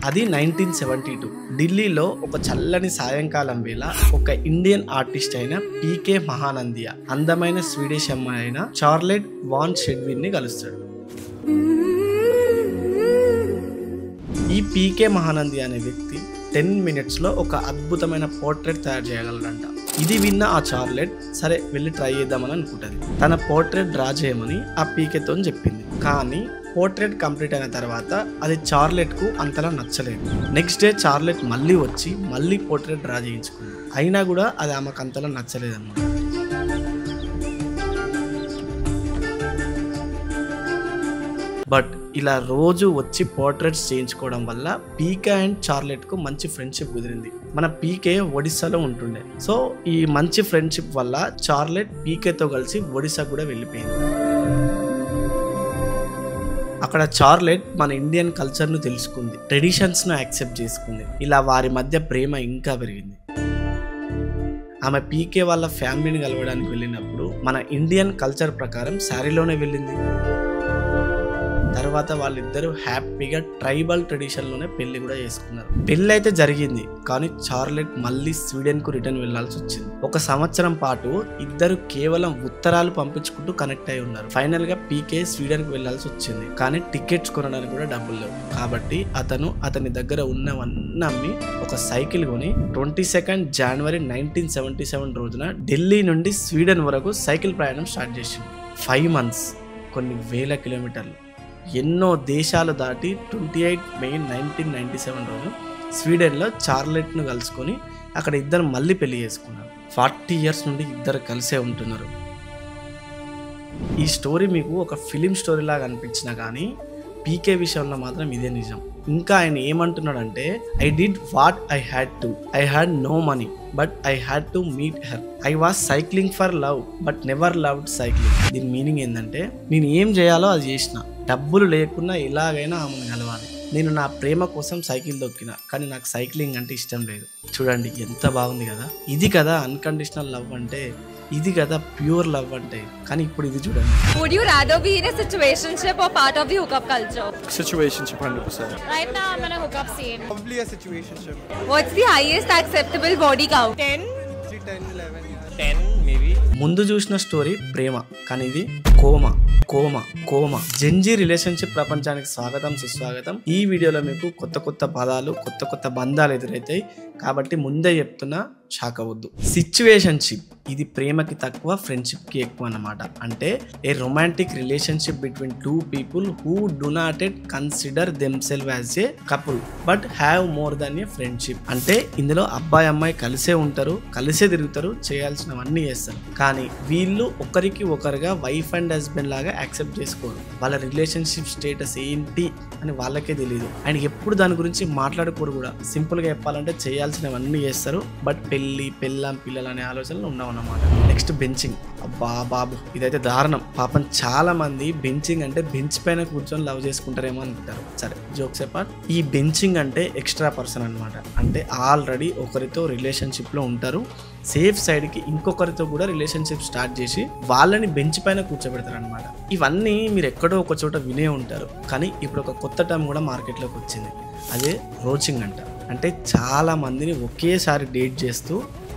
అది 1972 ఢిల్లీలో ఒక చల్లని సాయంకాలం వేళ ఒక ఇండియన్ ఆర్టిస్ట్ అయిన పీకే మహానందియా అందమైన స్వీడిష్ అమ్మాయి అయిన చార్లెట్ వాన్ షెడ్విన్ ని కలుస్తాడు. ఈ పీకే మహానందియా అనే వ్యక్తి 10 minutes లో ఒక అద్భుతమైన పోర్ట్రేట్ తయారు చేయగలడంట. ఇది విన్న ఆ చార్లెట్ సరే వెళ్ళి ట్రై చేద్దామని అనుకుంటుంది. తన పోర్ట్రేట్ డ్రా చేయమని ఆ పీకేతో చెప్పింది. కానీ పోర్ట్రేట్ కంప్లీట్ అయిన తర్వాత అది చార్లెట్ కు అంతలా నచ్చలేదు. నెక్స్ట్ డే చార్లెట్ మళ్ళీ వచ్చి మళ్ళీ పోర్ట్రేట్ డ్రా చేయించుకుంది. అయినా కూడా అది ఆమెకు అంతలా నచ్చలేదు అన్నమాట. బట్ ఇలా రోజు వచ్చి పోర్ట్రేట్స్ చేయించుకోవడం వల్ల పీకే అండ్ చార్లెట్ కు మంచి ఫ్రెండ్షిప్ కుదిరింది. మన పీకే ఒడిస్సాలో ఉంటుండే. సో ఈ మంచి ఫ్రెండ్షిప్ వల్ల చార్లెట్ పీకేతో కలిసి ఒడిస్సా కూడా వెళ్ళిపోయింది. అక్కడ చార్లెట్ మన ఇండియన్ కల్చర్ను తెలుసుకుంది, ట్రెడిషన్స్ను యాక్సెప్ట్ చేసుకుంది. ఇలా వారి మధ్య ప్రేమ ఇంకా పెరిగింది. ఆమె పీకే వాళ్ళ ఫ్యామిలీని కలవడానికి వెళ్ళినప్పుడు మన ఇండియన్ కల్చర్ ప్రకారం శారీలోనే వెళ్ళింది. తర్వాత వాళ్ళిద్దరూ హ్యాపీగా ట్రైబల్ ట్రెడిషన్ లోనే పెళ్లి కూడా చేసుకున్నారు. పెళ్లి అయితే జరిగింది, కానీ చార్లెట్ మళ్ళీ స్వీడన్ కు రిటర్న్ వెళ్లాల్సి వచ్చింది. 1 సంవత్సరం పాటు ఇద్దరు కేవలం ఉత్తరాలు పంపించుకుంటూ కనెక్ట్ అయి ఉన్నారు. ఫైనల్ గా పీకే స్వీడన్ కు వెళ్లాల్సి వచ్చింది, కానీ టికెట్స్ కొనడానికి కూడా డబ్బులు లేవు. కాబట్టి అతని దగ్గర ఉన్నవన్నీ అమ్మి ఒక సైకిల్ కొని 22 జనవరి 1977 రోజున ఢిల్లీ నుండి స్వీడన్ వరకు సైకిల్ ప్రయాణం స్టార్ట్ చేసింది. 5 months, కొన్ని వేల కిలోమీటర్లు, ఎన్నో దేశాలు దాటి 28 మే 1997 రోజు స్వీడన్లో చార్లెట్ను కలుసుకొని అక్కడ ఇద్దరు మళ్ళీ పెళ్లి చేసుకున్నారు. 40 years నుండి ఇద్దరు కలిసే ఉంటున్నారు. ఈ స్టోరీ మీకు ఒక ఫిలిం స్టోరీ లాగా అనిపించినా కానీ పీకే విషయంలో మాత్రం ఇదే నిజం. ఇంకా ఆయన ఏమంటున్నాడంటే, I did what I had no money but I had to meet her. I was cycling for love but never loved cycling. దీని మీనింగ్ ఏంటంటే, నేను ఏం చేయాలో అది చేసిన, డబ్బులు లేకున్నా ఎలాగైనా ఆమెను కలవాలి. నేను నా ప్రేమ కోసం సైకిల్ దొక్కిన, కానీ నాకు సైక్లింగ్ అంటే ఇష్టం లేదు. చూడండి ఎంత బాగుంది కదా. ఇది కదా అన్కండిషనల్ లవ్ అంటే, ఇది కదా ప్యూర్ లవ్ అంటే. కానీ ఇప్పుడు ఇది చూడండి. Would you rather be in a situationship or part of the hookup culture? Situationship 100%. Right now I'm in a hookup scene. Probably a situationship. What's the highest acceptable body count? 10? 10, 11, yeah. 10 maybe. ముందు చూసిన story ప్రేమ, కానీ ఇది కోమ. Gen Z relationship ప్రపంచానికి స్వాగతం, సుస్వాగతం. ఈ వీడియోలో మీకు కొత్త పదాలు, కొత్త బంధాలు ఎదురవుతాయి. కాబట్టి ముందే చెప్తున్నా, షాక్ అవ్వద్దు. సిచ్యువేషన్షిప్ ఇది ప్రేమకి తక్కువ, ఫ్రెండ్షిప్ కి ఎక్కువ అన్నమాట. అంటే a romantic relationship between 2 people who do not yet consider themselves as a couple but have more than a friendship. అంటే ఇందులో అబ్బాయి అమ్మాయి కలిసే ఉంటారు, కలిసే తిరుగుతారు, చేయాల్సినవన్నీ చేస్తారు. కానీ వీళ్ళు ఒకరికి ఒకరుగా వైఫ్ అండ్ హస్బెండ్ లాగా యాక్సెప్ట్ చేసుకోరు. వాళ్ళ రిలేషన్షిప్ స్టేటస్ ఏంటి అని వాళ్ళకే తెలియదు. అండ్ ఎప్పుడు దాని గురించి మాట్లాడుకోరు కూడా. సింపుల్ గా చెప్పాలంటే చేయాల్సినవన్నీ చేస్తారు, బట్ పెళ్ళాం పిల్లలు అనే ఆలోచనలు ఉండవు అన్నమాట. Next benching. అబ్బా బాబు, ఇదైతే దారుణం. పాపం చాలా మంది బెంచింగ్ అంటే బెంచ్ పైన కూర్చొని లవ్ చేసుకుంటారేమో అనుకుంటారు. సరే, జోక్స్ అపార్ట్. ఈ బెంచింగ్ అంటే ఎక్స్ట్రా పర్సన్ అనమాట. అంటే ఆల్రెడీ ఒకరితో రిలేషన్షిప్ లో ఉంటారు, సేఫ్ సైడ్ కి ఇంకొకరితో కూడా రిలేషన్షిప్ స్టార్ట్ చేసి వాళ్ళని బెంచ్ పైన కూర్చోబెడతారు అనమాట. ఇవన్నీ మీరు ఎక్కడో ఒక చోట వినే ఉంటారు, కానీ ఇప్పుడు ఒక కొత్త టర్మ్ కూడా మార్కెట్లోకి వచ్చింది. అదే రోచింగ్ అంట. అంటే చాలా మందిని ఒకేసారి డేట్ చేస్తూ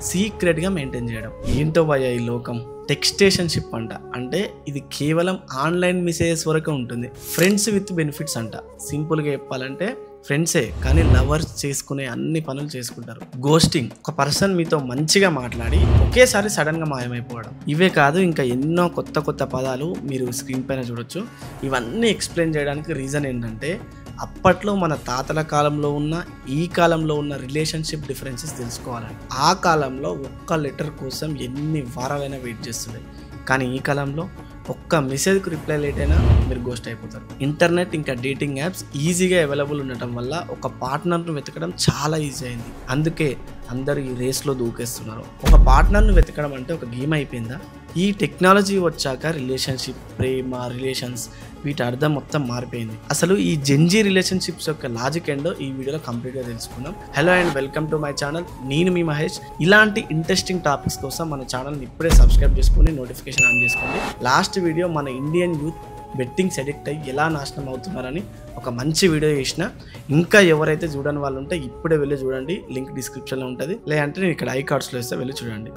సీక్రెట్ గా మెయింటైన్ చేయడం. ఏంటో భయ ఈ లోకం. టెక్స్టేషన్షిప్ అంట. అంటే ఇది కేవలం ఆన్లైన్ మెసేజెస్ వరకు ఉంటుంది. ఫ్రెండ్స్ విత్ బెనిఫిట్స్ అంట. సింపుల్ గా చెప్పాలంటే ఫ్రెండ్సే, కానీ లవర్స్ చేసుకునే అన్ని పనులు చేసుకుంటారు. గోస్టింగ్, ఒక పర్సన్ మీతో మంచిగా మాట్లాడి ఒకేసారి సడన్ గా మాయమైపోవడం. ఇవే కాదు, ఇంకా ఎన్నో కొత్త పదాలు మీరు స్క్రీన్ పైన చూడొచ్చు. ఇవన్నీ ఎక్స్ప్లెయిన్ చేయడానికి రీజన్ ఏంటంటే, అప్పట్లో మన తాతల కాలంలో ఉన్న, ఈ కాలంలో ఉన్న రిలేషన్షిప్ డిఫరెన్సెస్ తెలుసుకోవాలని. ఆ కాలంలో ఒక్క లెటర్ కోసం ఎన్ని వారాలైనా వెయిట్ చేస్తుండే, కానీ ఈ కాలంలో ఒక్క మెసేజ్కి రిప్లై లేట్ అయినా మీరు గోస్ట్ అయిపోతారు. ఇంటర్నెట్ ఇంకా డేటింగ్ యాప్స్ ఈజీగా అవైలబుల్ ఉండటం వల్ల ఒక పార్ట్నర్ను వెతకడం చాలా ఈజీ అయింది. అందుకే అందరూ ఈ రేస్లో దూకేస్తున్నారు. ఒక పార్ట్నర్ను వెతకడం అంటే ఒక గేమ్ అయిపోయిందా? ఈ టెక్నాలజీ వచ్చాక రిలేషన్షిప్, ప్రేమ, రిలేషన్స్ వీటి అర్థం మొత్తం మారిపోయింది. అసలు ఈ జెన్జీ రిలేషన్షిప్స్ యొక్క లాజిక్ ఏంటో ఈ వీడియోలో కంప్లీట్గా తెలుసుకుందాం. Hello and welcome to my channel. నేను మీ మహేష్. ఇలాంటి ఇంట్రెస్టింగ్ టాపిక్స్ కోసం మన ఛానల్ని ఇప్పుడే సబ్స్క్రైబ్ చేసుకుని నోటిఫికేషన్ ఆన్ చేసుకోండి. లాస్ట్ వీడియో మన ఇండియన్ యూత్ బెట్టింగ్స్ అడిక్ట్ అయ్యి ఎలా నాశనం అవుతున్నారని ఒక మంచి వీడియో చేసిన. ఇంకా ఎవరైతే చూడని వాళ్ళు ఉంటే ఇప్పుడే వెళ్ళి చూడండి, లింక్ డిస్క్రిప్షన్లో ఉంటుంది, లేదంటే నేను ఇక్కడ ఐ కార్డ్స్లో ఇస్తే వెళ్ళి చూడండి.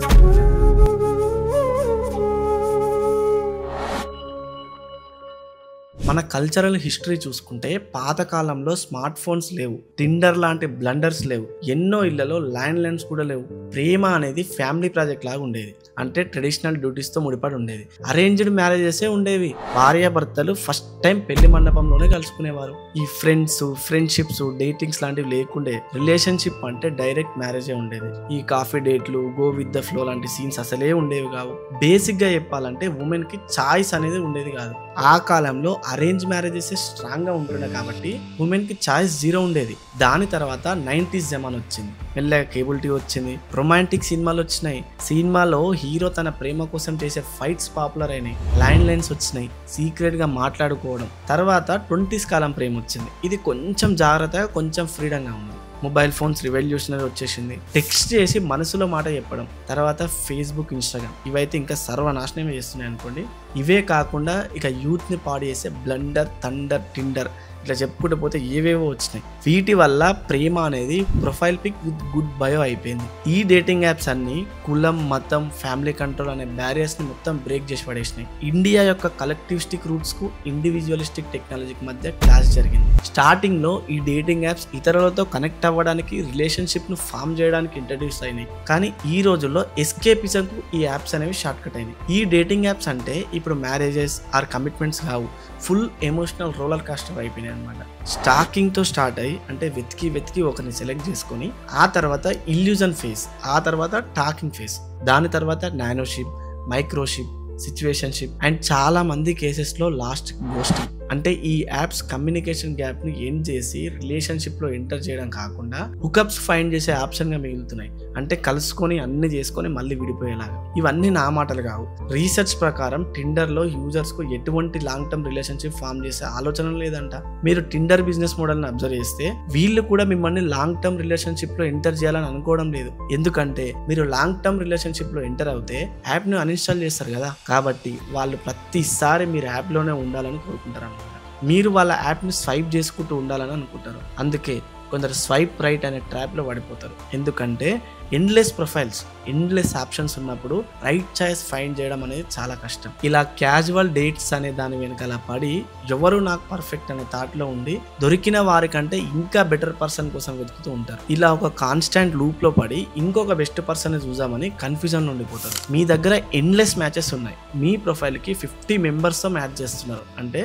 మన కల్చరల్ హిస్టరీ చూసుకుంటే పాతకాలంలో స్మార్ట్ ఫోన్స్ లేవు, టిండర్ లాంటి బ్లండర్స్ లేవు, ఎన్నో ఇళ్లలో ల్యాండ్ లైన్స్ కూడా లేవు. ప్రేమ అనేది ఫ్యామిలీ ప్రాజెక్ట్ లాగా ఉండేది, అంటే ట్రెడిషనల్ డ్యూటీస్తో ముడిపడి ఉండేది. అరేంజ్డ్ మ్యారేజెసే ఉండేవి. భార్యాభర్తలు ఫస్ట్ టైం పెళ్లి మండపంలోనే కలుసుకునేవారు. ఈ ఫ్రెండ్షిప్స్ డేటింగ్స్ లాంటివి లేకుండే. రిలేషన్షిప్ అంటే డైరెక్ట్ మ్యారేజే ఉండేది. ఈ కాఫీ డేట్లు, గో విత్ ద ఫ్లో లాంటి సీన్స్ అసలే ఉండేవి కావు. బేసిక్ గా చెప్పాలంటే ఉమెన్ కి చాయిస్ అనేది ఉండేది కాదు. ఆ కాలంలో అరేంజ్ మ్యారేజెస్ స్ట్రాంగ్ గా ఉంటుండే కాబట్టి ఉమెన్ కి చాయిస్ 0 ఉండేది. దాని తర్వాత 90s జమాన్ వచ్చింది, మెల్లగా కేబుల్ టీవీ వచ్చింది, రొమాంటిక్ సినిమాలు వచ్చినాయి. సినిమాలో హీరో తన ప్రేమ కోసం చేసే ఫైట్స్ పాపులర్ అయినాయి, ల్యాండ్ లైన్స్ వచ్చినాయి, సీక్రెట్ గా మాట్లాడుకోవడం. తర్వాత 20s కాలం ప్రేమ వచ్చింది. ఇది కొంచెం జాగ్రత్తగా, కొంచెం ఫ్రీడమ్ గా ఉంది. మొబైల్ ఫోన్స్ రివల్యూషనరీ వచ్చేసింది, టెక్స్ట్ చేసి మనసులో మాట చెప్పడం. తర్వాత ఫేస్బుక్, ఇన్స్టాగ్రామ్ ఇవైతే ఇంకా సర్వనాశనమే చేస్తున్నాయి అనుకోండి. ఇవే కాకుండా ఇక యూత్ ని పాడు చేసే బ్లండర్, థండర్, టిండర్ ఇట్లా చెప్పుకుంటూ పోతే ఏవేవో వచ్చినాయి. వీటి వల్ల ప్రేమ అనేది profile pic with good bio అయిపోయింది. ఈ డేటింగ్ యాప్స్ అన్ని కులం, మతం, ఫ్యామిలీ కంట్రోల్ అనే బ్యారియర్స్ ని మొత్తం బ్రేక్ చేసి పడేసినాయి. ఇండియా యొక్క కలెక్టివిస్టిక్ రూట్స్ కు ఇండివిజువలిస్టిక్ టెక్నాలజీకి మధ్య క్లాష్ జరిగింది. స్టార్టింగ్ లో ఈ డేటింగ్ యాప్స్ ఇతరులతో కనెక్ట్ అవ్వడానికి, రిలేషన్షిప్ ను ఫామ్ చేయడానికి ఇంట్రడ్యూస్ అయినాయి. కానీ ఈ రోజుల్లో ఎస్కేపిజం కు ఈ యాప్స్ అనేవి షార్ట్ కట్ అయినాయి. ఈ డేటింగ్ యాప్స్ అంటే ఇప్పుడు మ్యారేజెస్ ఆర్ కమిట్మెంట్స్ కావు, ఫుల్ ఎమోషనల్ రోలర్ కాస్టర్ అయిపోయినాయి అనమాట. స్టాకింగ్ తో స్టార్ట్ అయ్యి, అంటే వెతికి ఒకరిని సెలెక్ట్ చేసుకొని, ఆ తర్వాత ఇల్యూజన్ ఫేజ్, ఆ తర్వాత టాకింగ్ ఫేజ్, దాని తర్వాత నానోషిప్, మైక్రోషిప్, సిచ్యువేషన్షిప్ అండ్ చాలా మంది కేసెస్ లో లాస్ట్ గోస్టింగ్. అంటే ఈ యాప్స్ కమ్యూనికేషన్ గ్యాప్ ని ఎండ్ చేసి రిలేషన్షిప్ లో ఎంటర్ చేయడం కాకుండా హుకప్స్ ఫైండ్ చేసే ఆప్షన్ గా మిగులుతున్నాయి. అంటే కలుసుకొని అన్ని చేసుకొని మళ్ళీ విడిపోయేలాగా. ఇవన్నీ నా మాటలు కావు. రీసెర్చ్ ప్రకారం టిండర్ లో యూజర్స్ కు ఎటువంటి లాంగ్ టర్మ్ రిలేషన్షిప్ ఫామ్ చేసే ఆలోచన లేదంట. మీరు టిండర్ బిజినెస్ మోడల్ ని అబ్జర్వ్ చేస్తే వీళ్ళు కూడా మిమ్మల్ని లాంగ్ టర్మ్ రిలేషన్షిప్ లో ఎంటర్ చేయాలని అనుకోవడం లేదు. ఎందుకంటే మీరు లాంగ్ టర్మ్ రిలేషన్షిప్ లో ఎంటర్ అవుతే యాప్ ను అన్ఇన్స్టాల్ చేస్తారు కదా, కాబట్టి వాళ్ళు ప్రతిసారి మీరు యాప్ లోనే ఉండాలని కోరుకుంటారు అన్నమాట. మీరు వాళ్ళ యాప్ ని స్వైప్ చేసుకుంటూ ఉండాలని అనుకుంటారు. అందుకే కొందరు స్వైప్ రైట్ అనే ట్రాప్ లో పడిపోతారు. ఎందుకంటే ఎండ్లెస్ ప్రొఫైల్స్, ఎండ్లెస్ ఆప్షన్స్ ఉన్నప్పుడు రైట్ చాయిస్ ఫైండ్ చేయడం అనేది చాలా కష్టం. ఇలా క్యాజువల్ డేట్స్ అనే దాని వెనకాల పడి ఎవరు నాకు పర్ఫెక్ట్ అనే థాట్ లో ఉండి దొరికిన వారికంటే ఇంకా బెటర్ పర్సన్ కోసం వెతుకుతూ ఉంటారు. ఇలా ఒక కాన్స్టాంట్ లూప్ లో పడి ఇంకొక బెస్ట్ పర్సన్ ని చూసామని కన్ఫ్యూజన్ లో ఉండిపోతారు. మీ దగ్గర ఎండ్లెస్ మ్యాచెస్ ఉన్నాయి, మీ ప్రొఫైల్ కి 50 మెంబర్స్ తో మ్యాచ్ చేస్తున్నారు. అంటే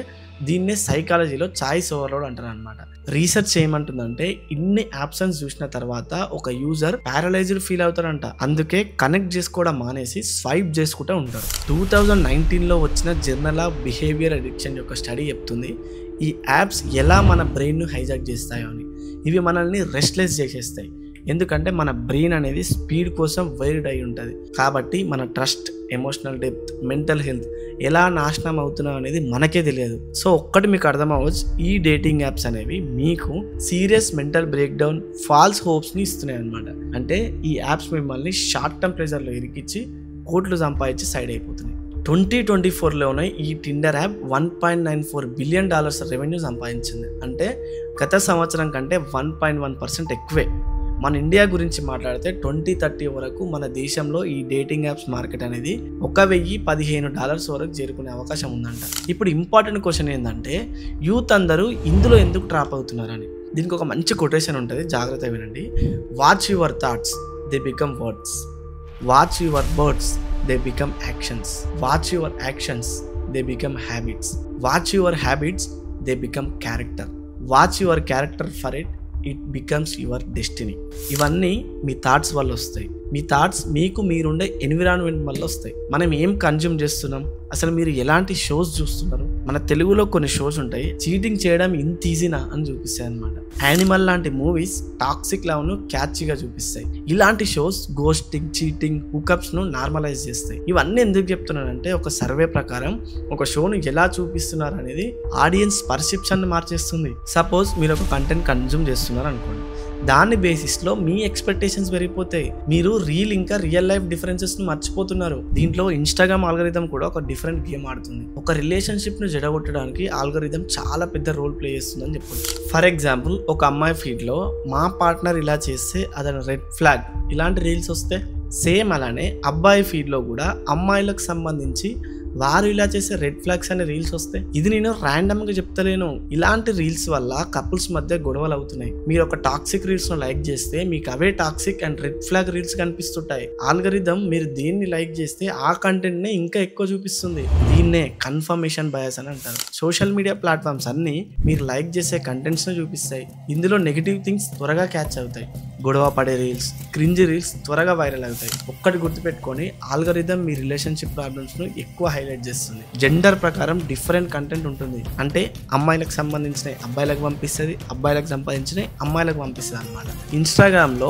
దీన్నే సైకాలజీలో చాయిస్ ఓవర్లోడ్ అంటారు అనమాట. రీసెర్చ్ ఏమంటుందంటే ఇన్ని ఆప్షన్స్ చూసిన తర్వాత ఒక యూజర్ ప్యారలైజ్డ్ ఫీల్ అవుతారంట. అందుకే కనెక్ట్ చేసుకోవడం మానేసి స్వైప్ చేసుకుంటూ ఉంటారు. 2019లో వచ్చిన జర్నల్ ఆఫ్ బిహేవియర్ అడిక్షన్ యొక్క స్టడీ చెప్తుంది ఈ యాప్స్ ఎలా మన బ్రెయిన్ ను హైజాక్ చేస్తాయో అని. ఇవి మనల్ని రెస్ట్లెస్ చేసేస్తాయి. ఎందుకంటే మన బ్రెయిన్ అనేది స్పీడ్ కోసం వైర్డ్ అయి ఉంటుంది. కాబట్టి మన trust, emotional depth, mental health ఎలా నాశనం అవుతున్నాం అనేది మనకే తెలియదు. సో ఒక్కటి మీకు అర్థం అవ్వచ్చు, ఈ డేటింగ్ యాప్స్ అనేవి మీకు serious mental break down, falls hopes ని ఇస్తున్నాయి అనమాట. అంటే ఈ యాప్స్ మిమ్మల్ని షార్ట్ టర్మ్ ప్రెజర్ లో ఇరికిచ్చి కోట్లు సంపాదించి సైడ్ అయిపోతున్నాయి. 2024లోనే ఈ టిండర్ యాప్ $1.94 బిలియన్ రెవెన్యూ సంపాదించింది. అంటే గత సంవత్సరం కంటే 1.1% ఎక్కువే. మన ఇండియా గురించి మాట్లాడితే 2030 వరకు మన దేశంలో ఈ డేటింగ్ యాప్స్ మార్కెట్ అనేది $1,015 వరకు చేరుకునే అవకాశం ఉందంట. ఇప్పుడు ఇంపార్టెంట్ క్వశ్చన్ ఏంటంటే యూత్ అందరూ ఇందులో ఎందుకు ట్రాప్ అవుతున్నారని. దీనికి ఒక మంచి కొటేషన్ ఉంటుంది, జాగ్రత్త వినండి. Watch your thoughts, they become words. Watch your words, they become actions. Watch your actions, they become habits. Watch your habits, they become character. Watch your character for it becomes your destiny. ఇవన్నీ మీ thoughts వల్ల వస్తాయి. మీ thoughts మీకు మీరుండే environment వల్ల వస్తాయి. మనం ఏం consume చేస్తున్నాం, అసలు మీరు ఎలాంటి షోస్ చూస్తున్నారు. మన తెలుగులో కొన్ని షోస్ ఉంటాయి, చీటింగ్ చేయడం ఇంత ఈజీనా అని చూపిస్తాయి అనమాట. యానిమల్ లాంటి మూవీస్ టాక్సిక్ లవ్ ను క్యాచీగా చూపిస్తాయి. ఇలాంటి షోస్ గోస్టింగ్, చీటింగ్, హుకప్స్ ను నార్మలైజ్ చేస్తాయి. ఇవన్నీ ఎందుకు చెప్తున్నానంటే ఒక సర్వే ప్రకారం ఒక షోను ఎలా చూపిస్తున్నారు అనేది ఆడియన్స్ పర్సెప్షన్ ని మార్చేస్తుంది. సపోజ్ మీరు ఒక కంటెంట్ కన్జ్యూమ్ చేస్తున్నారు అనుకోండి, దాని బేసిస్ లో మీ ఎక్స్పెక్టేషన్స్ పెరిగిపోతాయి. మీరు ఇంకా రియల్ లైఫ్ డిఫరెన్సెస్ ను మర్చిపోతున్నారు. దీంట్లో ఇన్స్టాగ్రామ్ ఆల్గరిథం కూడా ఒక డిఫరెంట్ గేమ్ ఆడుతుంది. ఒక రిలేషన్షిప్ ను జడగొట్టడానికి ఆల్గరిథం చాలా పెద్ద రోల్ ప్లే చేస్తుందని చెప్పొచ్చు. ఫర్ ఎగ్జాంపుల్, ఒక అమ్మాయి ఫీడ్ లో మా పార్ట్నర్ ఇలా చేస్తే అతను రెడ్ ఫ్లాగ్ ఇలాంటి రీల్స్ వస్తే, సేమ్ అలానే అబ్బాయి ఫీడ్ లో కూడా అమ్మాయిలకు సంబంధించి వారు ఇలా చేసే రెడ్ ఫ్లాగ్స్ అనే రీల్స్ వస్తాయి. ఇది నేను ర్యాండమ్ గా చెప్తలేను. ఇలాంటి రీల్స్ వల్ల కపుల్స్ మధ్య గొడవలు అవుతున్నాయి. మీరు ఒక టాక్సిక్ రీల్స్ ను లైక్ చేస్తే మీకు అవే toxic and red flag reels కనిపిస్తుంటాయి. ఆల్గరిథం మీరు దేన్ని లైక్ చేస్తే ఆ కంటెంట్ నే ఇంకా ఎక్కువ చూపిస్తుంది. దీన్నే కన్ఫర్మేషన్ బయాస్ అని అంటారు. సోషల్ మీడియా ప్లాట్ఫామ్స్ అన్ని మీరు లైక్ చేసే కంటెంట్స్ ను చూపిస్తాయి. ఇందులో నెగిటివ్ థింగ్స్ త్వరగా క్యాచ్ అవుతాయి. గొడవ పడే రీల్స్, క్రింజ్ రీల్స్ త్వరగా వైరల్ అవుతాయి. ఒక్కటి గుర్తుపెట్టుకొని, ఆల్గరిథం మీ రిలేషన్షిప్ ప్రాబ్లమ్స్ ను ఎక్కువ హైలైట్ చేస్తుంది. జెండర్ ప్రకారం డిఫరెంట్ కంటెంట్ ఉంటుంది. అంటే అమ్మాయిలకు సంబంధించిన అబ్బాయిలకు పంపిస్తుంది, అబ్బాయిలకు సంబంధించిన అమ్మాయిలకు పంపిస్తుంది అనమాట. ఇన్స్టాగ్రామ్ లో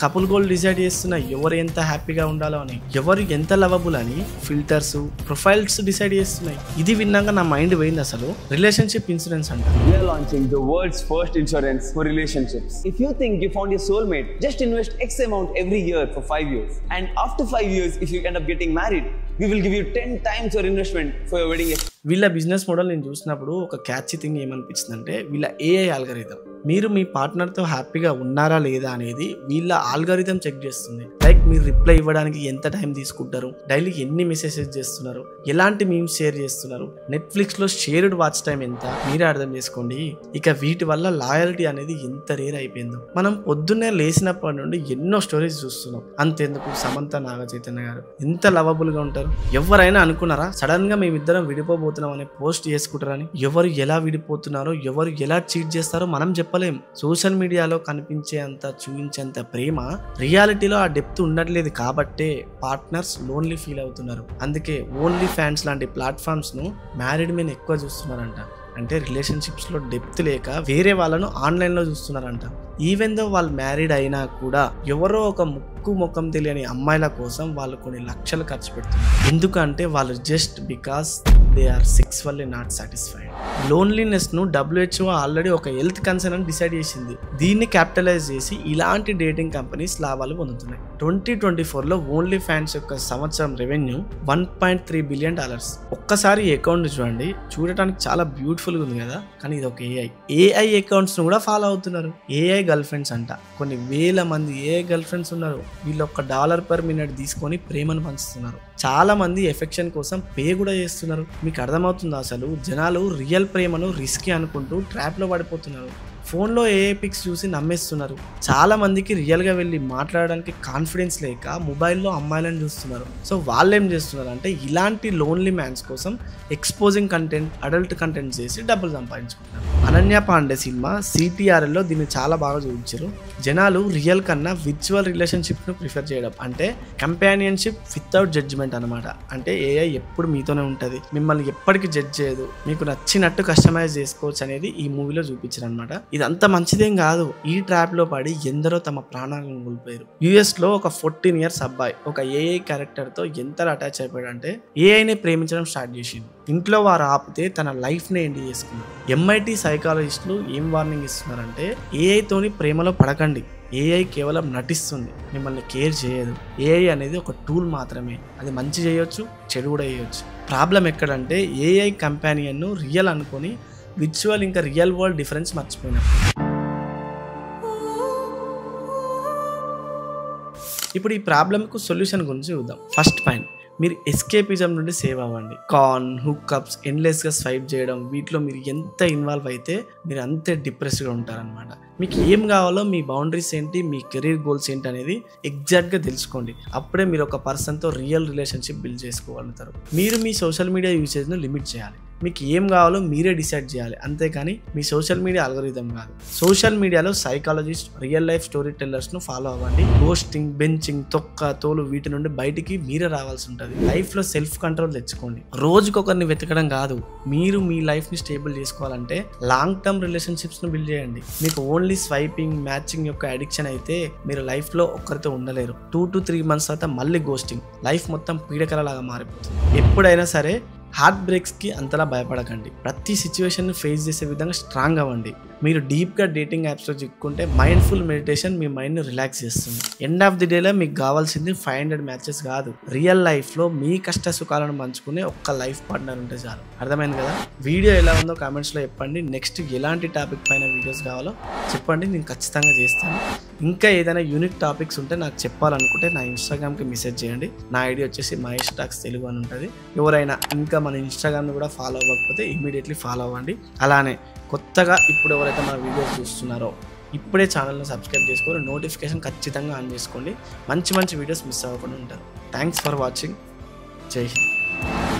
#కపుల్ గోల్ డిసైడ్ చేస్తున్న ఎవరు ఎంత హ్యాపీగా ఉండాలో అని, ఎవరు ఎంత లవబుల్ అని ఫిల్టర్స్, ప్రొఫైల్స్ డిసైడ్ చేస్తున్నాయి. ఇది విన్నాక నా మైండ్ పోయింది. అసలు రిలేషన్షిప్ ఇన్సూరెన్స్ అంటారు. We are launching the world's first insurance for relationships. If you think you found your soulmate, just invest X amount every year for 5 years. And after 5 years, if you end up getting married, we will give you 10 times your investment for your wedding. వీళ్ళ business model నేను చూసినప్పుడు ఒక catchy thing ఏమనిపించింది అంటే, వీళ్ళ AI algorithm మీరు మీ పార్ట్నర్తో హ్యాపీగా ఉన్నారా లేదా అనేది వీళ్ళ ఆల్గరిథం చెక్ చేస్తుంది. లైక్ మీరు రిప్లై ఇవ్వడానికి ఎంత టైం తీసుకుంటారు, డైలీ ఎన్ని మెసేజెస్ చేస్తున్నారు, ఎలాంటి మీమ్స్ షేర్ చేస్తున్నారు, నెట్ఫ్లిక్స్లో షేర్డ్ వాచ్ టైం ఎంత, మీరే అర్థం చేసుకోండి. ఇక వీటి వల్ల లాయల్టీ అనేది ఎంత రేర్ అయిపోయిందో. మనం పొద్దున్నే లేచినప్పటి నుండి ఎన్నో స్టోరీస్ చూస్తున్నాం. అంతెందుకు సమంత, నాగ చైతన్య గారు ఎంత లవబుల్గా ఉంటారు. ఎవరైనా అనుకున్నారా సడన్ గా మేమిద్దరం విడిపోబోతున్నాం అనే పోస్ట్ చేసుకుంటారని? ఎవరు ఎలా విడిపోతున్నారో, ఎవరు ఎలా చీట్ చేస్తారో మనం చెప్పలేం. సోషల్ మీడియాలో కనిపించేంత, చూపించేంత ప్రేమ రియాలిటీలో ఆ డెప్త్ ఉండట్లేదు కాబట్టే పార్ట్నర్స్ లోన్లీ ఫీల్ అవుతున్నారు. అందుకే ఓన్లీ ఫ్యాన్స్ లాంటి ప్లాట్ఫామ్స్ ను మ్యారీడ్ మెన్ ఎక్కువ చూస్తున్నారంట. అంటే రిలేషన్షిప్స్ లో డెప్త్ లేక వేరే వాళ్ళను ఆన్లైన్ లో చూస్తున్నారంట. ఈవెన్ దో వాళ్ళు మ్యారీడ్ అయినా కూడా ఎవరో ఒక ముఖం తెలియని అమ్మాయిల కోసం వాళ్ళు కొన్ని లక్షలు ఖర్చు పెడుతున్నారు. ఎందుకంటే వాళ్ళు just because they are sexually not satisfied. Loneliness ను WHO ఆల్రెడీ ఒక హెల్త్ కన్సర్న్ అని డిసైడ్ చేసింది. దీన్ని క్యాపిటలైజ్ చేసి ఇలాంటి డేటింగ్ కంపెనీస్ లాభాలు పొందుతున్నాయి. 2024లో ఓన్లీ ఫ్యాన్స్ యొక్క సంవత్సరం రెవెన్యూ $1.3 బిలియన్. ఒక్కసారి ఈ అకౌంట్ చూడండి, చూడటానికి చాలా బ్యూటిఫుల్ గా ఉంది కదా, కానీ ఇది ఒక ఏఐ అకౌంట్స్ ను కూడా ఫాలో అవుతున్నారు. ఏఐ గర్ల్ ఫ్రెండ్స్ అంట. కొన్ని వేల మంది ఏఐ గర్ల్ ఫ్రెండ్స్ ఉన్నారు. వీళ్ళు $1 per minute తీసుకొని ప్రేమను పంచుతున్నారు. చాలా మంది ఎఫెక్షన్ కోసం పే కూడా చేస్తున్నారు. మీకు అర్థమవుతుందా? అసలు జనాలు రియల్ ప్రేమను రిస్కీ అనుకుంటూ ట్రాప్ లో పడిపోతున్నారు. ఫోన్లో ఏఐ పిక్స్ చూసి నమ్మేస్తున్నారు. చాలా మందికి రియల్గా వెళ్ళి మాట్లాడడానికి కాన్ఫిడెన్స్ లేక మొబైల్లో అమ్మాయిలను చూస్తున్నారు. సో వాళ్ళు ఏం చేస్తున్నారు అంటే, ఇలాంటి లోన్లీ మ్యాన్స్ కోసం ఎక్స్పోజింగ్ కంటెంట్, అడల్ట్ కంటెంట్ చేసి డబ్బులు సంపాదించుకుంటున్నారు. అనన్య పాండే సినిమా CTRLలో దీన్ని చాలా బాగా చూపించారు. జనాలు రియల్ కన్నా విర్చువల్ రిలేషన్షిప్ను ప్రిఫర్ చేయడం, అంటే కంపానియన్షిప్ వితౌట్ జడ్జిమెంట్ అనమాట. అంటే ఏఐ ఎప్పుడు మీతోనే ఉంటుంది, మిమ్మల్ని ఎప్పటికీ జడ్జ్ చేయదు, మీకు నచ్చినట్టు కస్టమైజ్ చేసుకోవచ్చు అనేది ఈ మూవీలో చూపించారు అనమాట. ఇదంత మంచిదేం కాదు. ఈ ట్రాప్ లో పడి ఎందరో తమ ప్రాణాలను కోల్పోయారు. US లో ఒక 14 years అబ్బాయి ఒక ఏఐ క్యారెక్టర్ తో ఎంత అటాచ్ అయిపోయాడు అంటే, ఏఐని ప్రేమించడం స్టార్ట్ చేసింది. ఇంట్లో వారు ఆపితే తన లైఫ్ నే ఎండ్ చేసుకున్నారు. MIT సైకాలజిస్టులు ఏం వార్నింగ్ ఇస్తున్నారంటే, ఏఐ తోని ప్రేమలో పడకండి. ఏఐ కేవలం నటిస్తుంది, మిమ్మల్ని కేర్ చేయదు. ఏఐ అనేది ఒక టూల్ మాత్రమే. అది మంచి చేయొచ్చు, చెడు కూడా చేయొచ్చు. ప్రాబ్లం ఎక్కడంటే, ఏఐ కంపానియన్ ను రియల్ అనుకొని విర్చువల్ ఇంకా రియల్ వరల్డ్ డిఫరెన్స్ మర్చిపోయినారు. ఇప్పుడు ఈ ప్రాబ్లంకు సొల్యూషన్ గురించి చూద్దాం. ఫస్ట్ పాయింట్, మీరు ఎస్కేపిజం నుండి సేవ్ అవ్వండి. హుక్అప్స్, ఎండ్లెస్గా స్వైప్ చేయడం, వీటిలో మీరు ఎంత ఇన్వాల్వ్ అయితే మీరు అంతే డిప్రెస్డ్గా ఉంటారనమాట. మీకు ఏం కావాలో, మీ బౌండరీస్ ఏంటి, మీ కెరీర్ గోల్స్ ఏంటి అనేది ఎగ్జాక్ట్గా తెలుసుకోండి. అప్పుడే మీరు ఒక పర్సన్తో రియల్ రిలేషన్షిప్ బిల్డ్ చేసుకోగలుగుతారు. మీరు మీ సోషల్ మీడియా యూసేజ్ను లిమిట్ చేయాలి. మీకు ఏం కావాలో మీరే డిసైడ్ చేయాలి, అంతేకాని మీ సోషల్ మీడియా అల్గోరిథం కాదు. సోషల్ మీడియాలో సైకాలజిస్ట్, రియల్ లైఫ్ స్టోరీ టెల్లర్స్ను ఫాలో అవ్వండి. గోస్టింగ్, బెంచింగ్, తొక్క, తోలు వీటి నుండి బయటికి మీరే రావాల్సి ఉంటుంది. లైఫ్లో సెల్ఫ్ కంట్రోల్ తెచ్చుకోండి. రోజుకొకరిని వెతకడం కాదు, మీరు మీ లైఫ్ని స్టేబుల్ చేసుకోవాలంటే లాంగ్ టర్మ్ రిలేషన్షిప్స్ను బిల్డ్ చేయండి. మీకు ఓన్లీ స్వైపింగ్, మ్యాచింగ్ యొక్క అడిక్షన్ అయితే మీరు లైఫ్లో ఒక్కరితో ఉండలేరు. 2 to 3 months తర్వాత మళ్ళీ గోస్టింగ్, లైఫ్ మొత్తం పీడకలలాగా మారిపోతుంది. ఎప్పుడైనా సరే హార్ట్ బ్రేక్స్కి అంతలా భయపడకండి. ప్రతి సిచ్యువేషన్ ఫేస్ చేసే విధంగా స్ట్రాంగ్ అవ్వండి. మీరు డీప్గా డేటింగ్ యాప్స్లో చిక్కుంటే మైండ్ఫుల్ మెడిటేషన్ మీ మైండ్ని రిలాక్స్ చేస్తుంది. ఎండ్ ఆఫ్ ది డేలో మీకు కావాల్సింది 500 మ్యాచెస్ కాదు, రియల్ లైఫ్లో మీ కష్ట సుఖాలను పంచుకునే ఒక్క లైఫ్ పార్ట్నర్ ఉంటే చాలు. అర్థమైంది కదా? వీడియో ఎలా ఉందో కామెంట్స్లో చెప్పండి. నెక్స్ట్ ఎలాంటి టాపిక్ పైన వీడియోస్ కావాలో చెప్పండి, నేను ఖచ్చితంగా చేస్తాను. ఇంకా ఏదైనా యూనిక్ టాపిక్స్ ఉంటే నాకు చెప్పాలనుకుంటే నా ఇన్స్టాగ్రామ్కి మెసేజ్ చేయండి. నా ఐడి వచ్చేసి మహేష్ టాక్స్ తెలుగు అని ఉంటుంది. ఎవరైనా ఇంకా మన ఇన్స్టాగ్రామ్ని కూడా ఫాలో అవ్వకపోతే ఇమీడియట్లీ ఫాలో అవ్వండి. అలానే కొత్తగా ఇప్పుడు ఎవరైతే మన వీడియోస్ చూస్తున్నారో ఇప్పుడే ఛానల్ని సబ్స్క్రైబ్ చేసుకొని నోటిఫికేషన్ ఖచ్చితంగా ఆన్ చేసుకోండి. మంచి మంచి వీడియోస్ మిస్ అవ్వకుండా ఉంటారు. Thanks for watching. జై హింద్.